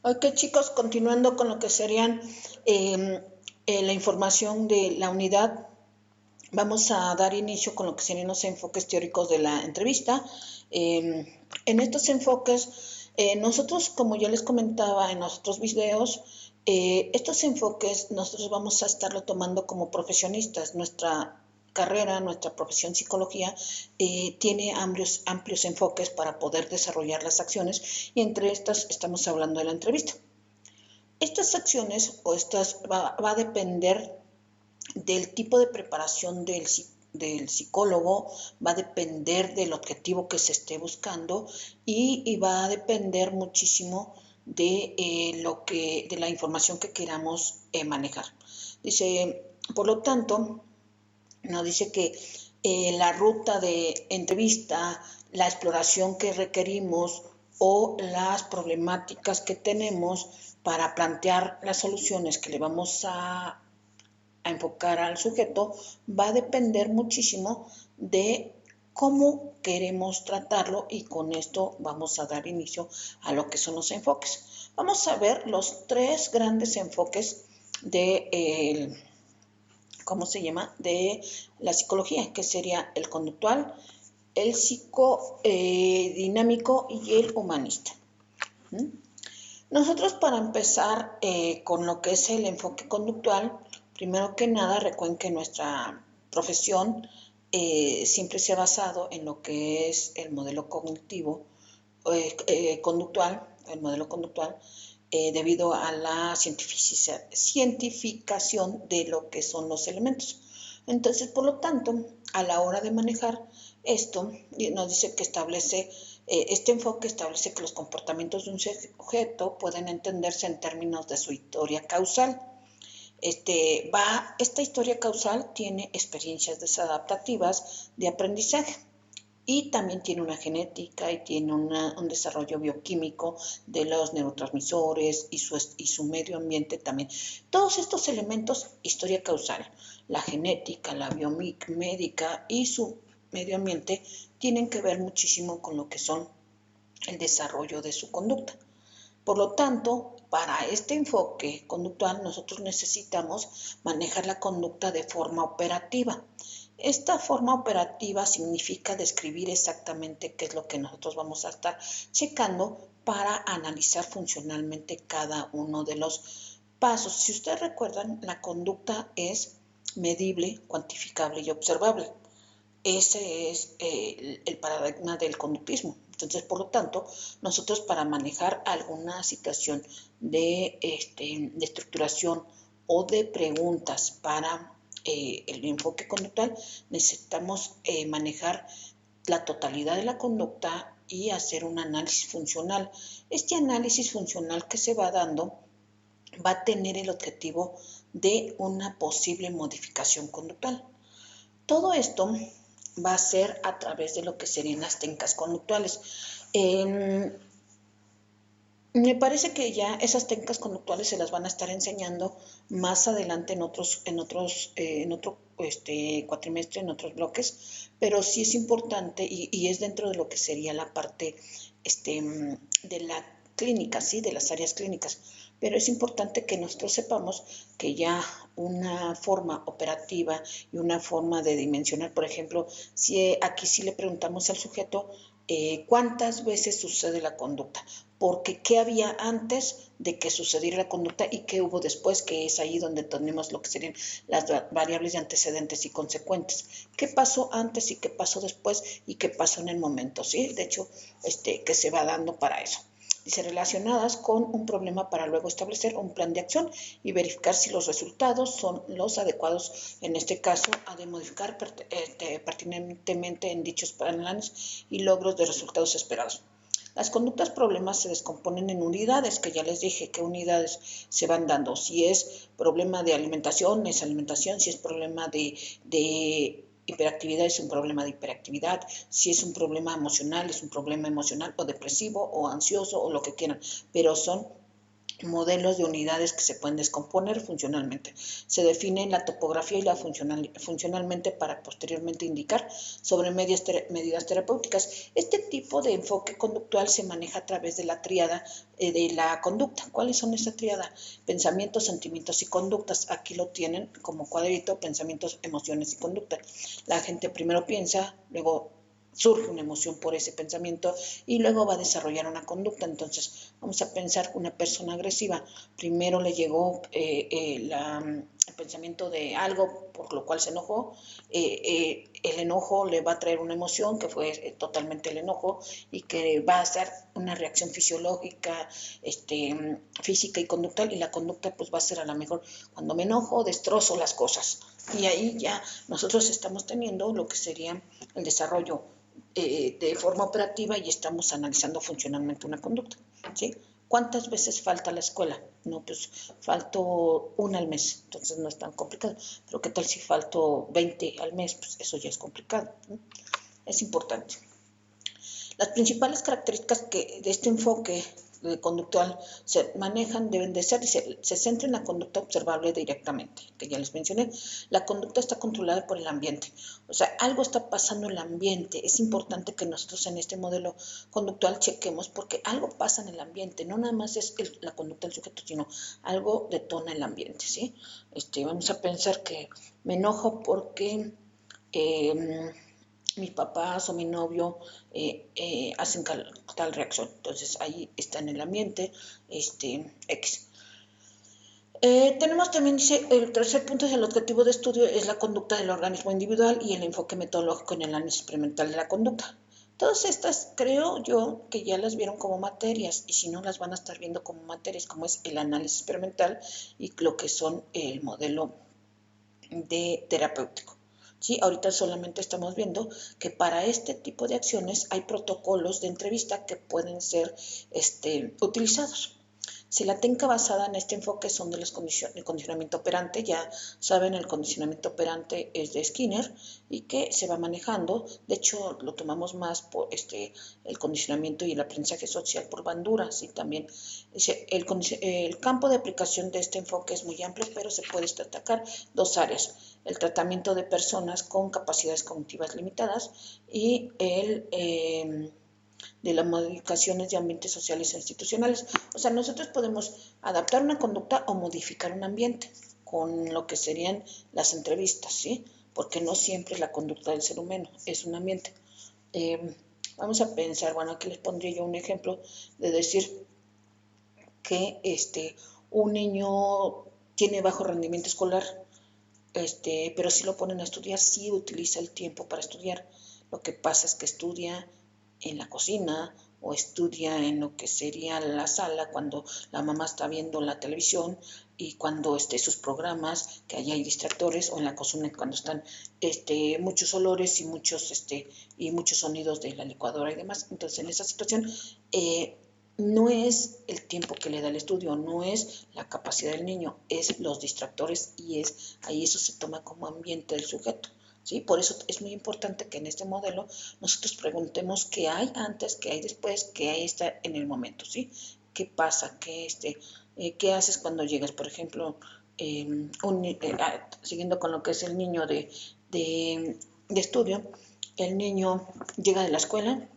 Ok, chicos, continuando con lo que serían la información de la unidad, vamos a dar inicio con lo que serían los enfoques teóricos de la entrevista. En estos enfoques, nosotros, como ya les comentaba en los otros videos, estos enfoques nosotros vamos a estarlo tomando como profesionistas. Nuestra carrera, nuestra profesión psicología, tiene amplios enfoques para poder desarrollar las acciones y entre estas estamos hablando de la entrevista. Estas acciones va a depender del tipo de preparación del psicólogo, va a depender del objetivo que se esté buscando y va a depender muchísimo de la información que queramos manejar. Dice, por lo tanto, nos dice que la ruta de entrevista, la exploración que requerimos o las problemáticas que tenemos para plantear las soluciones que le vamos a enfocar al sujeto va a depender muchísimo de cómo queremos tratarlo y con esto vamos a dar inicio a lo que son los enfoques. Vamos a ver los tres grandes enfoques de ¿cómo se llama? De la psicología, que sería el conductual, el psicodinámico y el humanista. Nosotros para empezar con lo que es el enfoque conductual, primero que nada recuerden que nuestra profesión siempre se ha basado en lo que es el modelo cognitivo conductual, el modelo conductual, debido a la cientificación de lo que son los elementos. Entonces, por lo tanto, a la hora de manejar esto, nos dice que este enfoque establece que los comportamientos de un sujeto pueden entenderse en términos de su historia causal. Esta historia causal tiene experiencias desadaptativas de aprendizaje y también tiene una genética y tiene un desarrollo bioquímico de los neurotransmisores y su medio ambiente también. Todos estos elementos, historia causal, la genética, la biomédica y su medio ambiente tienen que ver muchísimo con lo que son el desarrollo de su conducta. Por lo tanto, para este enfoque conductual nosotros necesitamos manejar la conducta de forma operativa. Esta forma operativa significa describir exactamente qué es lo que nosotros vamos a estar checando para analizar funcionalmente cada uno de los pasos. Si ustedes recuerdan, la conducta es medible, cuantificable y observable. Ese es el paradigma del conductismo. Entonces, por lo tanto, nosotros para manejar alguna situación de estructuración o de preguntas para el enfoque conductual, necesitamos manejar la totalidad de la conducta y hacer un análisis funcional. Este análisis funcional que se va dando va a tener el objetivo de una posible modificación conductual. Todo esto va a ser a través de lo que serían las técnicas conductuales. Me parece que ya esas técnicas conductuales se las van a estar enseñando más adelante en otro cuatrimestre, en otros bloques, pero sí es importante y es dentro de lo que sería la parte de la clínica, ¿sí? De las áreas clínicas. Pero es importante que nosotros sepamos que ya una forma operativa y una forma de dimensionar, por ejemplo, si aquí sí le preguntamos al sujeto cuántas veces sucede la conducta, porque qué había antes de que sucediera la conducta y qué hubo después, que es ahí donde tenemos lo que serían las variables de antecedentes y consecuentes. ¿Qué pasó antes y qué pasó después y qué pasó en el momento? ¿Sí? De hecho, que se va dando para eso. Dice, relacionadas con un problema para luego establecer un plan de acción y verificar si los resultados son los adecuados. En este caso, ha de modificar pertinentemente en dichos planes y logros de resultados esperados. Las conductas problemas se descomponen en unidades, que ya les dije qué unidades se van dando. Si es problema de alimentación, es alimentación. Si es problema de hiperactividad, es un problema de hiperactividad. Si es un problema emocional, es un problema emocional o depresivo o ansioso o lo que quieran. Pero son modelos de unidades que se pueden descomponer funcionalmente. Se define la topografía y la funcionalmente para posteriormente indicar sobre medidas terapéuticas. Este tipo de enfoque conductual se maneja a través de la tríada de la conducta. ¿Cuáles son esa tríada? Pensamientos, sentimientos y conductas. Aquí lo tienen como cuadrito: pensamientos, emociones y conducta. La gente primero piensa, luego surge una emoción por ese pensamiento y luego va a desarrollar una conducta. Entonces, vamos a pensar que una persona agresiva, primero le llegó el pensamiento de algo por lo cual se enojó, el enojo le va a traer una emoción que fue totalmente el enojo y que va a ser una reacción fisiológica, física y conductual, y la conducta pues va a ser a lo mejor cuando me enojo destrozo las cosas, y ahí ya nosotros estamos teniendo lo que sería el desarrollo de forma operativa y estamos analizando funcionalmente una conducta, ¿sí? ¿Cuántas veces falta a la escuela? No, pues falto una al mes, entonces no es tan complicado. Pero ¿qué tal si falto 20 al mes? Pues eso ya es complicado, ¿no? Es importante. Las principales características de este enfoque conductual se manejan, deben de ser, se centra en la conducta observable directamente, que ya les mencioné. La conducta está controlada por el ambiente, o sea, algo está pasando en el ambiente. Es importante que nosotros en este modelo conductual chequemos porque algo pasa en el ambiente, no nada más es la conducta del sujeto, sino algo detona el ambiente, ¿sí? Vamos a pensar que me enojo porque mis papás o mi novio hacen tal reacción. Entonces ahí está en el ambiente X. Tenemos también, dice, el tercer punto es el objetivo de estudio es la conducta del organismo individual y el enfoque metodológico en el análisis experimental de la conducta. Todas estas creo yo que ya las vieron como materias, y si no las van a estar viendo como materias, como es el análisis experimental y lo que son el modelo de terapéutico. ¿Sí? Ahorita solamente estamos viendo que para este tipo de acciones hay protocolos de entrevista que pueden ser utilizados. Si la técnica basada en este enfoque son de los el condicionamiento operante, ya saben, el condicionamiento operante es de Skinner y que se va manejando. De hecho, lo tomamos más por el condicionamiento y el aprendizaje social por Bandura. ¿Sí? También el campo de aplicación de este enfoque es muy amplio, pero se puede destacar dos áreas: el tratamiento de personas con capacidades cognitivas limitadas y el de las modificaciones de ambientes sociales e institucionales. O sea, nosotros podemos adaptar una conducta o modificar un ambiente con lo que serían las entrevistas, ¿sí? Porque no siempre es la conducta del ser humano, es un ambiente. Vamos a pensar, bueno, aquí les pondría yo un ejemplo de decir que un niño tiene bajo rendimiento escolar, pero si lo ponen a estudiar, sí utiliza el tiempo para estudiar. Lo que pasa es que estudia en la cocina o estudia en lo que sería la sala cuando la mamá está viendo la televisión y cuando sus programas, que allá hay distractores, o en la cocina cuando están muchos olores y muchos sonidos de la licuadora y demás. Entonces, en esa situación no es el tiempo que le da el estudio, no es la capacidad del niño, es los distractores, y ahí eso se toma como ambiente del sujeto. ¿Sí? Por eso es muy importante que en este modelo nosotros preguntemos qué hay antes, qué hay después, qué hay en el momento, ¿sí? ¿Qué pasa? ¿Qué haces cuando llegas? Por ejemplo, siguiendo con lo que es el niño de estudio, el niño llega de la escuela,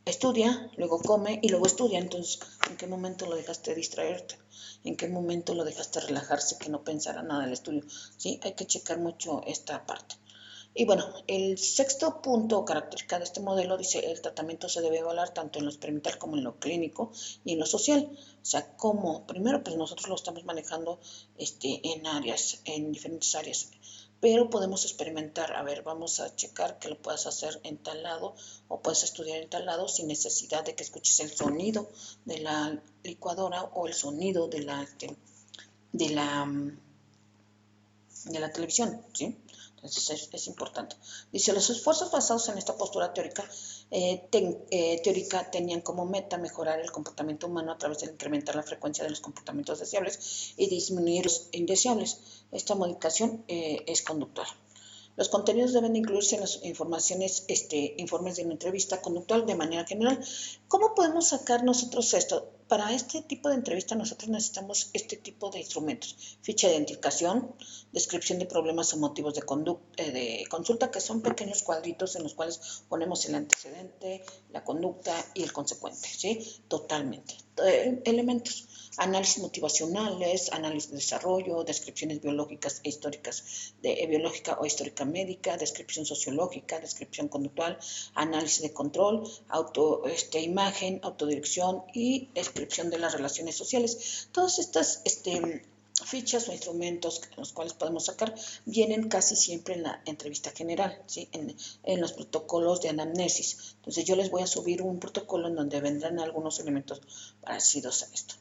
estudia, luego come y luego estudia. Entonces, ¿en qué momento lo dejaste distraerte? ¿En qué momento lo dejaste relajarse, que no pensara nada del estudio? ¿Sí? Hay que checar mucho esta parte. Y bueno, el sexto punto característica de este modelo dice: el tratamiento se debe evaluar tanto en lo experimental como en lo clínico y en lo social. O sea, ¿cómo? Primero, pues nosotros lo estamos manejando en diferentes áreas, pero podemos experimentar. A ver, vamos a checar que lo puedas hacer en tal lado o puedes estudiar en tal lado sin necesidad de que escuches el sonido de la licuadora o el sonido de la televisión, ¿sí? Entonces es importante. Dice: los esfuerzos basados en esta postura teórica tenían como meta mejorar el comportamiento humano a través de incrementar la frecuencia de los comportamientos deseables y disminuir los indeseables. Esta modificación es conductual. Los contenidos deben incluirse en las informes de una entrevista conductual de manera general. ¿Cómo podemos sacar nosotros esto? para este tipo de entrevista nosotros necesitamos este tipo de instrumentos: ficha de identificación, descripción de problemas o motivos de consulta, que son pequeños cuadritos en los cuales ponemos el antecedente, la conducta y el consecuente, ¿sí? Totalmente. Elementos: análisis motivacionales, análisis de desarrollo, descripciones biológicas e históricas, biológica o histórica médica, descripción sociológica, descripción conductual, análisis de control, imagen, autodirección y descripción de las relaciones sociales. Todas estas fichas o instrumentos los cuales podemos sacar vienen casi siempre en la entrevista general, ¿sí? En los protocolos de anamnesis. Entonces yo les voy a subir un protocolo en donde vendrán algunos elementos parecidos a esto.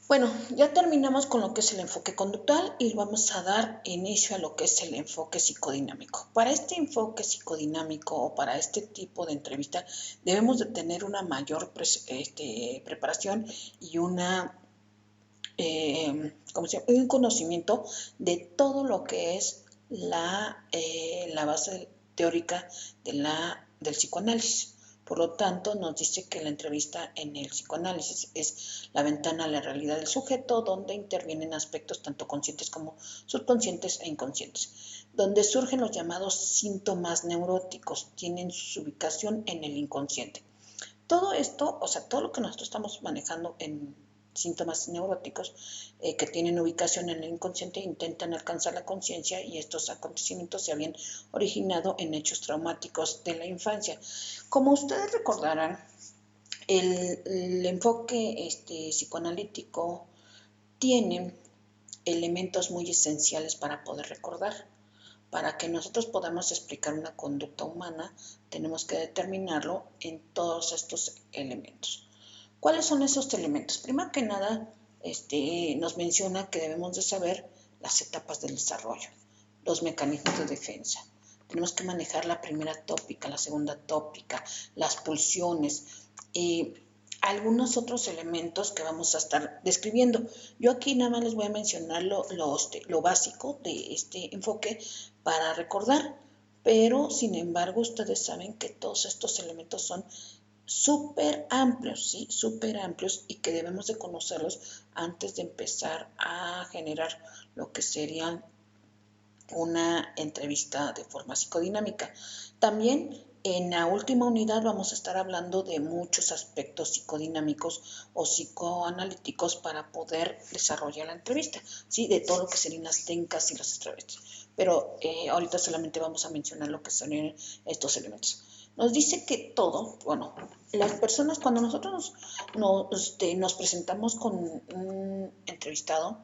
Bueno, ya terminamos con lo que es el enfoque conductal y vamos a dar inicio a lo que es el enfoque psicodinámico. Para este enfoque psicodinámico o para este tipo de entrevista debemos de tener una mayor preparación y un conocimiento de todo lo que es la base teórica del psicoanálisis. Por lo tanto, nos dice que la entrevista en el psicoanálisis es la ventana a la realidad del sujeto, donde intervienen aspectos tanto conscientes como subconscientes e inconscientes, donde surgen los llamados síntomas neuróticos, tienen su ubicación en el inconsciente. Todo esto, o sea, todo lo que nosotros estamos manejando en síntomas neuróticos que tienen ubicación en el inconsciente intentan alcanzar la conciencia, y estos acontecimientos se habían originado en hechos traumáticos de la infancia. Como ustedes recordarán, el enfoque psicoanalítico tiene elementos muy esenciales para poder recordar. Para que nosotros podamos explicar una conducta humana, tenemos que determinarlo en todos estos elementos. ¿Cuáles son esos elementos? Primero que nada, nos menciona que debemos de saber las etapas del desarrollo, los mecanismos de defensa. Tenemos que manejar la primera tópica, la segunda tópica, las pulsiones y algunos otros elementos que vamos a estar describiendo. Yo aquí nada más les voy a mencionar lo básico de este enfoque para recordar, pero sin embargo ustedes saben que todos estos elementos son súper amplios, ¿sí? Súper amplios, y que debemos de conocerlos antes de empezar a generar lo que sería una entrevista de forma psicodinámica. También en la última unidad vamos a estar hablando de muchos aspectos psicodinámicos o psicoanalíticos para poder desarrollar la entrevista, ¿sí? De todo lo que serían las técnicas y las estrategias. Pero ahorita solamente vamos a mencionar lo que son estos elementos. Nos dice que todo, bueno, las personas, cuando nosotros nos presentamos con un entrevistado,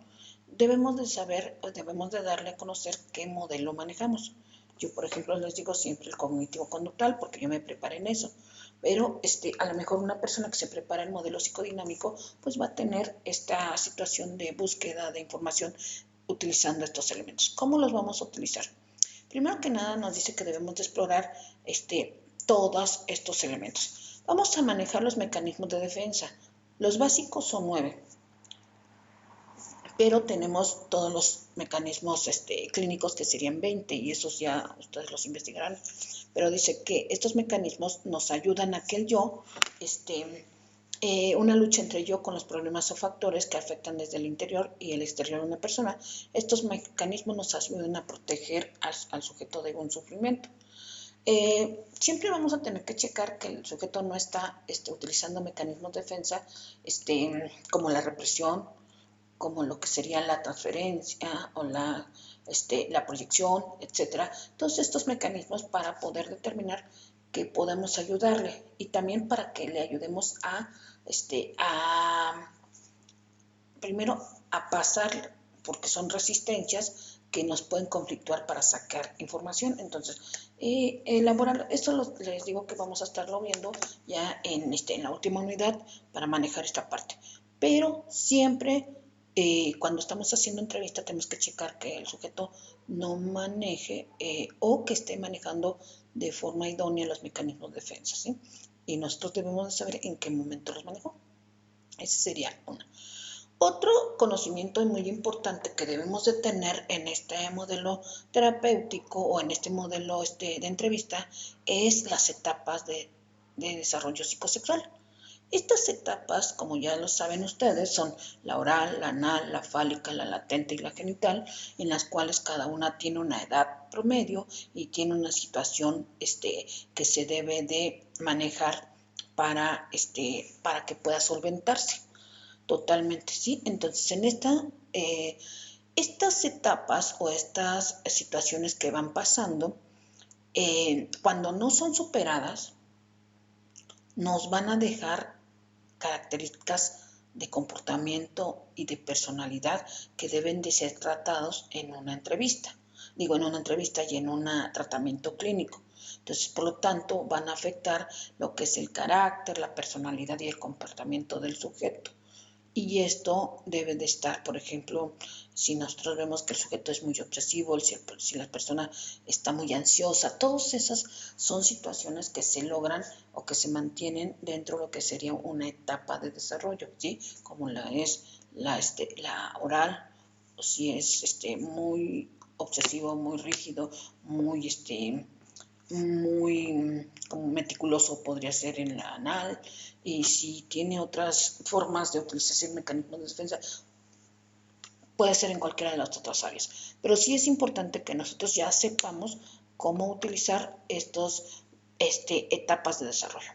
debemos de saber, debemos de darle a conocer qué modelo manejamos. Yo, por ejemplo, les digo siempre el cognitivo-conductual, porque yo me preparé en eso. Pero a lo mejor una persona que se prepara el modelo psicodinámico, pues va a tener esta situación de búsqueda de información utilizando estos elementos. ¿Cómo los vamos a utilizar? Primero que nada nos dice que debemos de explorar todos estos elementos. Vamos a manejar los mecanismos de defensa. Los básicos son 9, pero tenemos todos los mecanismos clínicos que serían 20, y esos ya ustedes los investigarán. Pero dice que estos mecanismos nos ayudan a que el yo, una lucha entre yo con los problemas o factores que afectan desde el interior y el exterior de una persona. Estos mecanismos nos ayudan a proteger al sujeto de un sufrimiento. Siempre vamos a tener que checar que el sujeto no está utilizando mecanismos de defensa como la represión, como lo que sería la transferencia o la proyección, etcétera. Todos estos mecanismos para poder determinar que podamos ayudarle, y también para que le ayudemos primero a pasar, porque son resistencias que nos pueden conflictuar para sacar información. Entonces, elaborar, esto les digo que vamos a estarlo viendo ya en la última unidad para manejar esta parte. Pero siempre cuando estamos haciendo entrevista tenemos que checar que el sujeto no maneje o que esté manejando de forma idónea los mecanismos de defensa, ¿sí? Y nosotros debemos de saber en qué momento los manejó. Ese sería una. Otro conocimiento muy importante que debemos de tener en este modelo terapéutico o en este modelo de entrevista es las etapas de desarrollo psicosexual. Estas etapas, como ya lo saben ustedes, son la oral, la anal, la fálica, la latente y la genital, en las cuales cada una tiene una edad promedio y tiene una situación que se debe de manejar para que pueda solventarse totalmente, ¿sí? Entonces, en estas etapas o estas situaciones que van pasando, cuando no son superadas, nos van a dejar características de comportamiento y de personalidad que deben de ser tratados en una entrevista. Digo, en una entrevista y en un tratamiento clínico. Entonces, por lo tanto, van a afectar lo que es el carácter, la personalidad y el comportamiento del sujeto. Y esto debe de estar, por ejemplo, si nosotros vemos que el sujeto es muy obsesivo, si la persona está muy ansiosa, todas esas son situaciones que se logran o que se mantienen dentro de lo que sería una etapa de desarrollo, ¿sí? Como es la oral, o si es muy obsesivo, muy rígido, muy como meticuloso podría ser en la anal, y si tiene otras formas de utilización mecanismos de defensa, puede ser en cualquiera de las otras áreas. Pero sí es importante que nosotros ya sepamos cómo utilizar estas etapas de desarrollo.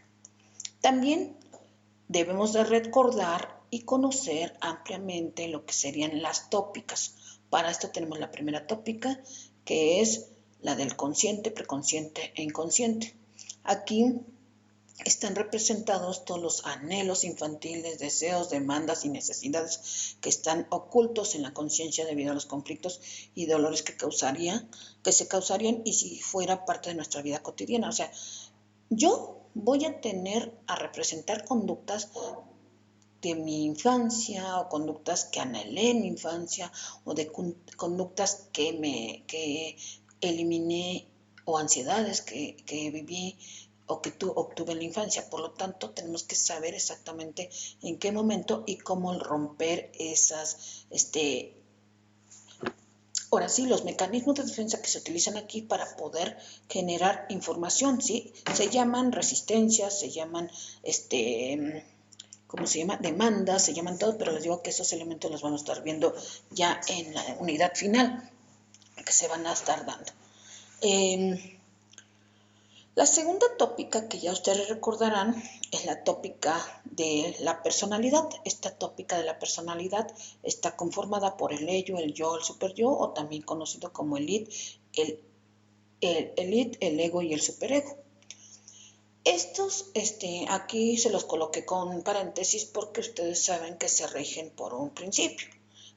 También debemos de recordar y conocer ampliamente lo que serían las tópicas. Para esto tenemos la primera tópica, que es la del consciente, preconsciente e inconsciente. Aquí están representados todos los anhelos infantiles, deseos, demandas y necesidades que están ocultos en la conciencia debido a los conflictos y dolores que se causarían y si fuera parte de nuestra vida cotidiana. O sea, yo voy a representar conductas de mi infancia o conductas que anhelé en mi infancia o de conductas que eliminé o ansiedades que viví o que obtuve en la infancia. Por lo tanto, tenemos que saber exactamente en qué momento y cómo romper esas, ahora sí, los mecanismos de defensa que se utilizan aquí para poder generar información, ¿sí? Se llaman resistencias, se llaman, ¿cómo se llama? Demandas, se llaman todo, pero les digo que esos elementos los vamos a estar viendo ya en la unidad final que se van a estar dando. La segunda tópica que ya ustedes recordarán es la tópica de la personalidad. Esta tópica de la personalidad está conformada por el ello, el yo, el superyo, o también conocido como el id, el ego y el superego. Estos, aquí se los coloqué con paréntesis porque ustedes saben que se rigen por un principio.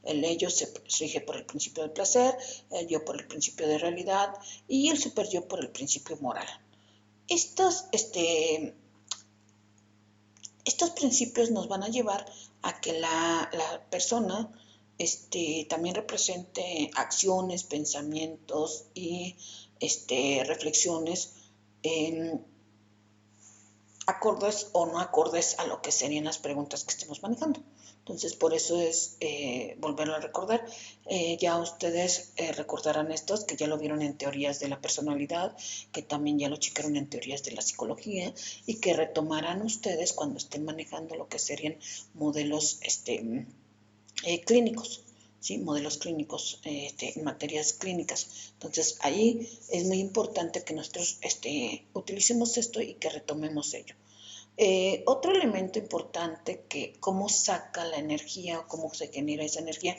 El ello se rige por el principio del placer, el yo por el principio de realidad y el superyo por el principio moral. Estos principios nos van a llevar a que la persona también represente acciones, pensamientos y reflexiones acordes o no acordes a lo que serían las preguntas que estemos manejando. Entonces, por eso es volverlo a recordar. Ya ustedes recordarán estos, que ya lo vieron en teorías de la personalidad, que también ya lo checaron en teorías de la psicología, y que retomarán ustedes cuando estén manejando lo que serían modelos clínicos. ¿Sí? Modelos clínicos, en materias clínicas. Entonces, ahí es muy importante que nosotros utilicemos esto y que retomemos ello. Otro elemento importante que cómo saca la energía o cómo se genera esa energía,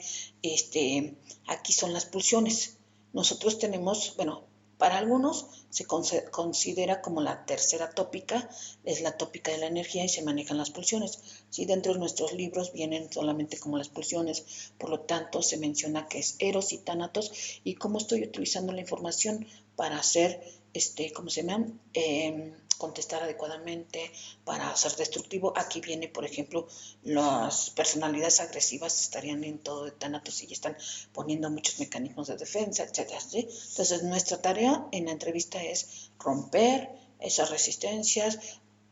aquí son las pulsiones. Nosotros tenemos, bueno, para algunos se considera como la tercera tópica, es la tópica de la energía y se manejan las pulsiones. ¿Sí? Dentro de nuestros libros vienen solamente como las pulsiones, por lo tanto se menciona que es eros y tánatos y cómo estoy utilizando la información para hacer, ¿cómo se llama? Contestar adecuadamente, para ser destructivo. Aquí viene, por ejemplo, las personalidades agresivas estarían en todo de tánatos y ya están poniendo muchos mecanismos de defensa, etcétera, ¿sí? Entonces, nuestra tarea en la entrevista es romper esas resistencias,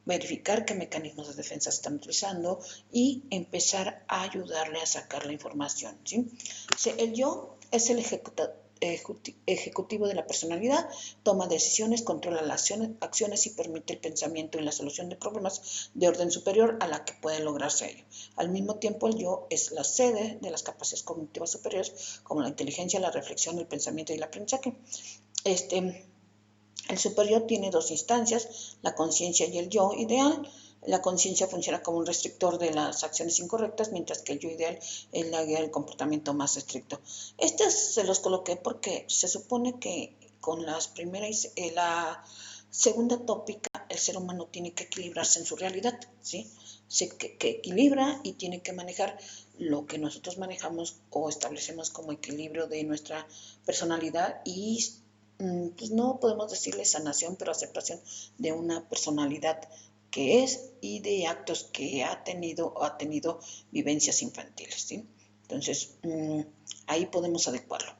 verificar qué mecanismos de defensa están utilizando y empezar a ayudarle a sacar la información, ¿sí? El yo es el ejecutivo de la personalidad, toma decisiones, controla las acciones y permite el pensamiento y la solución de problemas de orden superior a la que puede lograrse ello. Al mismo tiempo, el yo es la sede de las capacidades cognitivas superiores, como la inteligencia, la reflexión, el pensamiento y el aprendizaje. El superior tiene dos instancias, la conciencia y el yo ideal. La conciencia funciona como un restrictor de las acciones incorrectas, mientras que el yo ideal es la guía del comportamiento más estricto. Se los coloqué porque se supone que con las primeras la segunda tópica, el ser humano tiene que equilibrarse en su realidad, ¿sí? Que equilibra y tiene que manejar lo que nosotros manejamos o establecemos como equilibrio de nuestra personalidad y pues no podemos decirle sanación, pero aceptación de una personalidad que es y de actos que ha tenido o ha tenido vivencias infantiles, ¿sí? Entonces, ahí podemos adecuarlo.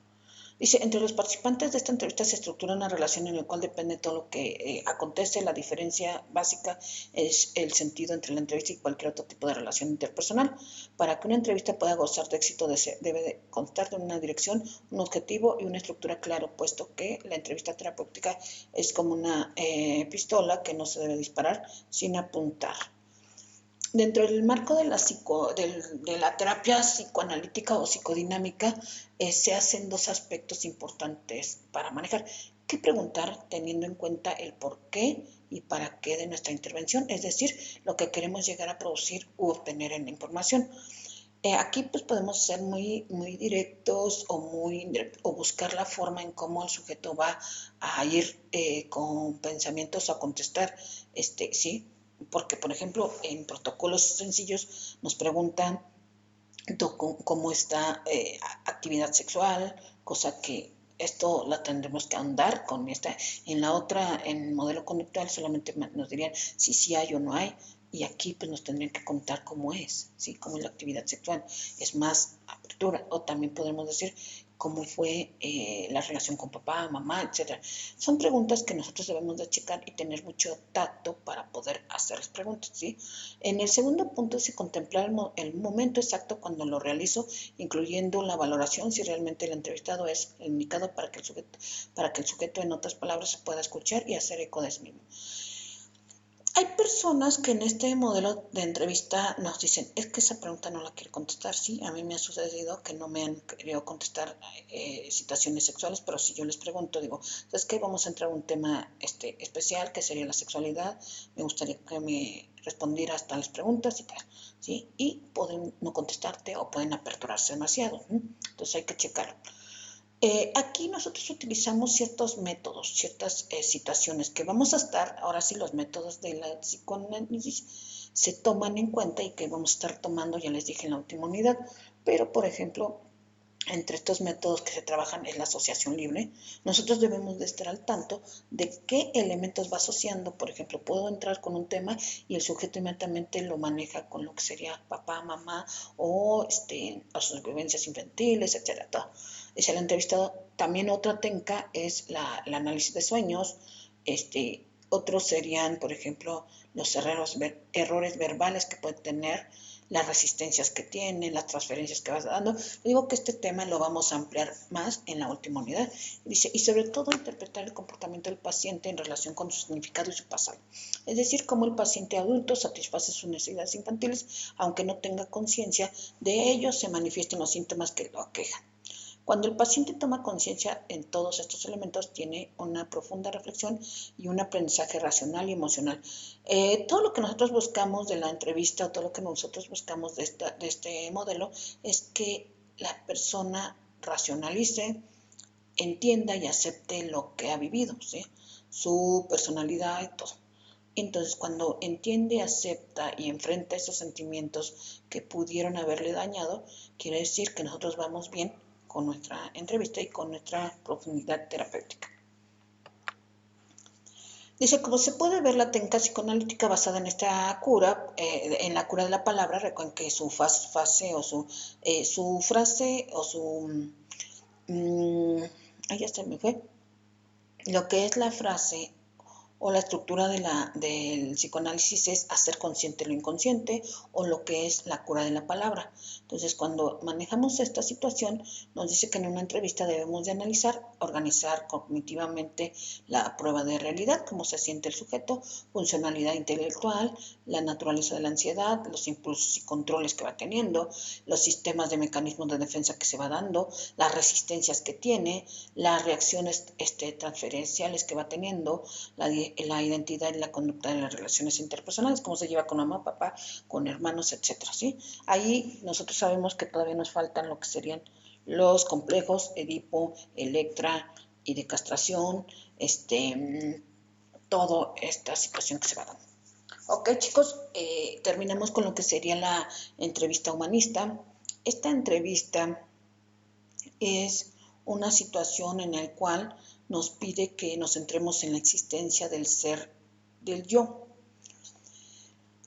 Dice, entre los participantes de esta entrevista se estructura una relación en la cual depende todo lo que acontece. La diferencia básica es el sentido entre la entrevista y cualquier otro tipo de relación interpersonal. Para que una entrevista pueda gozar de éxito debe de constar de una dirección, un objetivo y una estructura claro, puesto que la entrevista terapéutica es como una pistola que no se debe disparar sin apuntar. Dentro del marco de la terapia psicoanalítica o psicodinámica, se hacen dos aspectos importantes para manejar. ¿Qué preguntar teniendo en cuenta el por qué y para qué de nuestra intervención? Es decir, lo que queremos llegar a producir u obtener en la información. Aquí pues podemos ser muy, muy directos o buscar la forma en cómo el sujeto va a ir con pensamientos a contestar, ¿sí? Porque, por ejemplo, en protocolos sencillos nos preguntan cómo está actividad sexual, cosa que esto la tendremos que ahondar con esta. En la otra, en modelo conductual, solamente nos dirían si sí hay o no hay. Y aquí pues nos tendrían que contar cómo es, ¿sí? Cómo es la actividad sexual. Es más apertura. O también podemos decir cómo fue la relación con papá, mamá, etcétera. Son preguntas que nosotros debemos de checar y tener mucho tacto para poder hacer las preguntas, ¿sí? En el segundo punto es contemplar el momento exacto cuando lo realizo, incluyendo la valoración si realmente el entrevistado es el indicado para que el sujeto, en otras palabras, se pueda escuchar y hacer eco de sí mismo. Hay personas que en este modelo de entrevista nos dicen, es que esa pregunta no la quiero contestar. Sí, a mí me ha sucedido que no me han querido contestar situaciones sexuales, pero si yo les pregunto, digo, ¿sabes qué? Vamos a entrar a un tema especial, que sería la sexualidad. Me gustaría que me respondieras tales preguntas y tal, ¿sí? Y pueden no contestarte o pueden aperturarse demasiado. Entonces hay que checarlo. Aquí nosotros utilizamos ciertos métodos, ciertas situaciones que vamos a estar, ahora sí los métodos de la psicoanálisis se toman en cuenta y que vamos a estar tomando, ya les dije en la última unidad, pero por ejemplo, entre estos métodos que se trabajan es la asociación libre. Nosotros debemos de estar al tanto de qué elementos va asociando. Por ejemplo, puedo entrar con un tema y el sujeto inmediatamente lo maneja con lo que sería papá, mamá o sus vivencias infantiles, etcétera. Todo. El entrevistado. También otra técnica es el análisis de sueños. Otros serían, por ejemplo, los errores verbales que puede tener, las resistencias que tiene, las transferencias que vas dando. Digo que este tema lo vamos a ampliar más en la última unidad. Dice, y sobre todo interpretar el comportamiento del paciente en relación con su significado y su pasado. Es decir, cómo el paciente adulto satisface sus necesidades infantiles, aunque no tenga conciencia de ello, se manifiesten los síntomas que lo aquejan. Cuando el paciente toma conciencia en todos estos elementos, tiene una profunda reflexión y un aprendizaje racional y emocional. Todo lo que nosotros buscamos de la entrevista, o todo lo que nosotros buscamos de este modelo, es que la persona racionalice, entienda y acepte lo que ha vivido, ¿sí? Su personalidad y todo. Entonces, cuando entiende, acepta y enfrenta esos sentimientos que pudieron haberle dañado, quiere decir que nosotros vamos bien con nuestra entrevista y con nuestra profundidad terapéutica. Dice, como se puede ver, la técnica psicoanalítica basada en esta cura, en la cura de la palabra, recuerden que su frase o su ahí ya se me fue, lo que es la frase o la estructura del psicoanálisis es hacer consciente lo inconsciente o lo que es la cura de la palabra. Entonces, cuando manejamos esta situación, nos dice que en una entrevista debemos de analizar, organizar cognitivamente la prueba de realidad, cómo se siente el sujeto, funcionalidad intelectual, la naturaleza de la ansiedad, los impulsos y controles que va teniendo, los sistemas de mecanismos de defensa que se va dando, las resistencias que tiene, las reacciones transferenciales que va teniendo, la identidad y la conducta de las relaciones interpersonales, cómo se lleva con mamá, papá, con hermanos, etcétera, ¿sí? Ahí nosotros sabemos que todavía nos faltan lo que serían los complejos, Edipo, Electra y de castración, toda esta situación que se va dando. Ok, chicos, terminamos con lo que sería la entrevista humanista. Esta entrevista es una situación en la cual nos pide que nos centremos en la existencia del ser, del yo.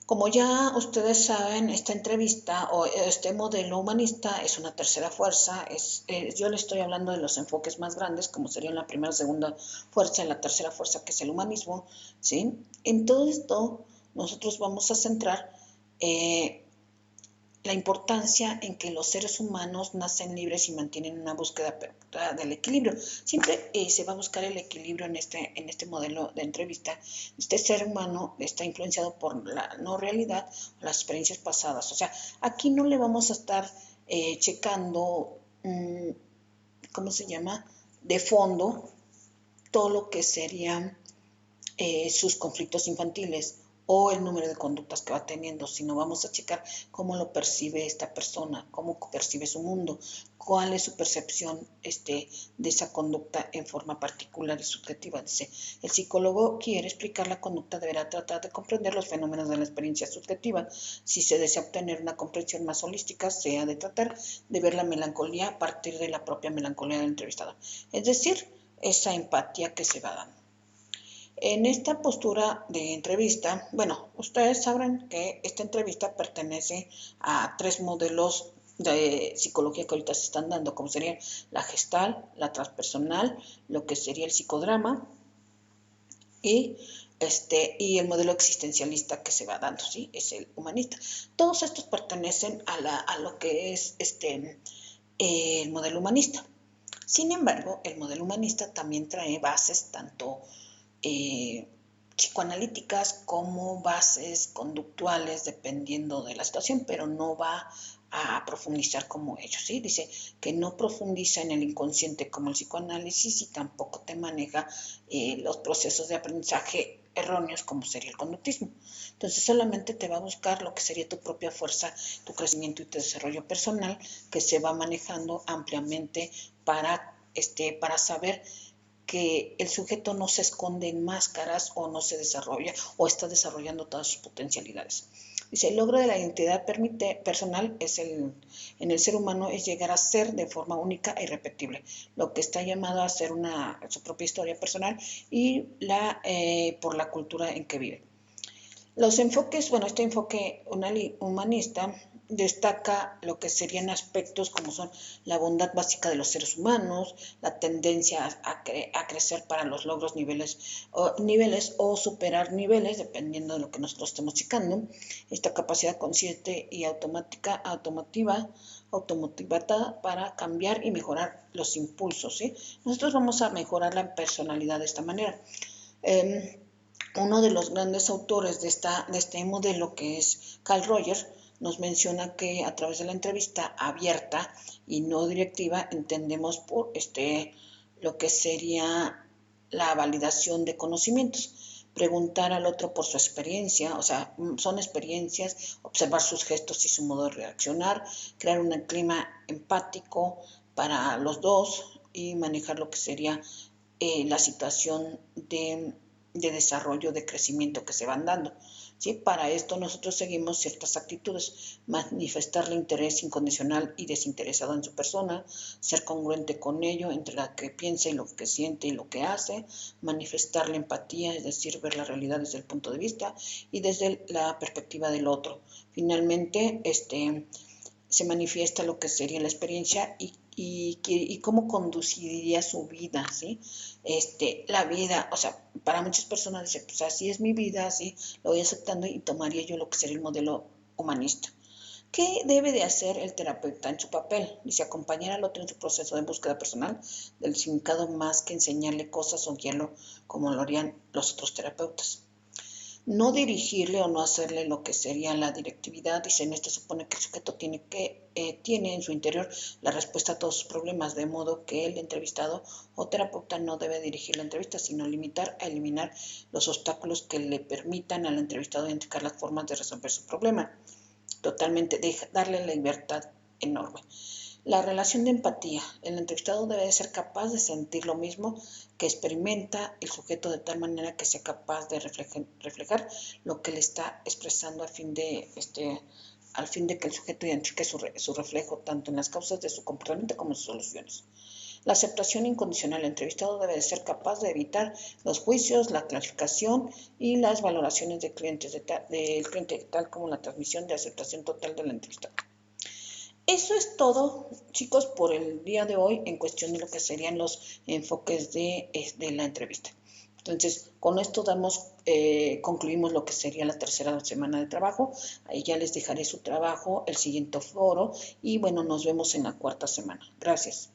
Como ya ustedes saben, esta entrevista o este modelo humanista es una tercera fuerza. Yo les estoy hablando de los enfoques más grandes, como serían la primera, segunda fuerza y la tercera fuerza, que es el humanismo, ¿sí? En todo esto, nosotros vamos a centrar la importancia en que los seres humanos nacen libres y mantienen una búsqueda del equilibrio. Siempre se va a buscar el equilibrio en este modelo de entrevista. Este ser humano está influenciado por la no realidad o las experiencias pasadas. O sea, aquí no le vamos a estar checando, ¿cómo se llama?, de fondo todo lo que serían sus conflictos infantiles o el número de conductas que va teniendo, sino vamos a checar cómo lo percibe esta persona, cómo percibe su mundo, cuál es su percepción de esa conducta en forma particular y subjetiva. Dice, el psicólogo quiere explicar la conducta, deberá tratar de comprender los fenómenos de la experiencia subjetiva. Si se desea obtener una comprensión más holística, se ha de tratar de ver la melancolía a partir de la propia melancolía del entrevistado, es decir, esa empatía que se va dando. En esta postura de entrevista, bueno, ustedes sabrán que esta entrevista pertenece a 3 modelos de psicología que ahorita se están dando, como serían la gestal, la transpersonal, lo que sería el psicodrama y el modelo existencialista que se va dando, ¿sí? Es el humanista. Todos estos pertenecen a lo que es el modelo humanista. Sin embargo, el modelo humanista también trae bases tanto psicoanalíticas como bases conductuales dependiendo de la situación, pero no va a profundizar como ellos, ¿sí? Dice que no profundiza en el inconsciente como el psicoanálisis y tampoco te maneja los procesos de aprendizaje erróneos como sería el conductismo. Entonces solamente te va a buscar lo que sería tu propia fuerza, tu crecimiento y tu desarrollo personal, que se va manejando ampliamente para saber que el sujeto no se esconde en máscaras o no se desarrolla o está desarrollando todas sus potencialidades. Dice, el logro de la identidad personal en el ser humano es llegar a ser de forma única e irrepetible, lo que está llamado a ser su propia historia personal y por la cultura en que vive. Los enfoques, bueno, este enfoque humanista destaca lo que serían aspectos como son la bondad básica de los seres humanos, la tendencia a crecer para los logros niveles o superar niveles, dependiendo de lo que nosotros estemos checando, esta capacidad consciente y automotivada para cambiar y mejorar los impulsos, ¿sí? Nosotros vamos a mejorar la personalidad de esta manera. Uno de los grandes autores de este modelo, que es Carl Rogers, nos menciona que a través de la entrevista abierta y no directiva entendemos por lo que sería la validación de conocimientos. Preguntar al otro por su experiencia, o sea, son experiencias, observar sus gestos y su modo de reaccionar, crear un clima empático para los dos y manejar lo que sería la situación de desarrollo, de crecimiento que se van dando, ¿sí? Para esto nosotros seguimos ciertas actitudes: manifestarle interés incondicional y desinteresado en su persona, ser congruente con ello entre lo que piensa y lo que siente y lo que hace, manifestarle empatía, es decir, ver la realidad desde el punto de vista y desde la perspectiva del otro. Finalmente, se manifiesta lo que sería la experiencia y cómo conduciría su vida, ¿sí? La vida, o sea, para muchas personas dicen, pues así es mi vida, así lo voy aceptando y tomaría yo lo que sería el modelo humanista. ¿Qué debe de hacer el terapeuta en su papel? Dice, acompañar al otro en su proceso de búsqueda personal del significado más que enseñarle cosas o guiarlo como lo harían los otros terapeutas. No dirigirle o no hacerle lo que sería la directividad. Dice, en esto supone que el sujeto tiene en su interior la respuesta a todos sus problemas, de modo que el entrevistado o terapeuta no debe dirigir la entrevista, sino limitar a eliminar los obstáculos que le permitan al entrevistado identificar las formas de resolver su problema. Totalmente, darle la libertad enorme. La relación de empatía. El entrevistado debe ser capaz de sentir lo mismo que experimenta el sujeto de tal manera que sea capaz de reflejar lo que le está expresando al fin de que el sujeto identifique su reflejo tanto en las causas de su comportamiento como en sus soluciones. La aceptación incondicional. El entrevistado debe de ser capaz de evitar los juicios, la clasificación y las valoraciones del cliente, tal como la transmisión de aceptación total del entrevistado. Eso es todo, chicos, por el día de hoy en cuestión de lo que serían los enfoques de la entrevista. Entonces, con esto concluimos lo que sería la tercera semana de trabajo. Ahí ya les dejaré su trabajo, el siguiente foro y bueno, nos vemos en la cuarta semana. Gracias.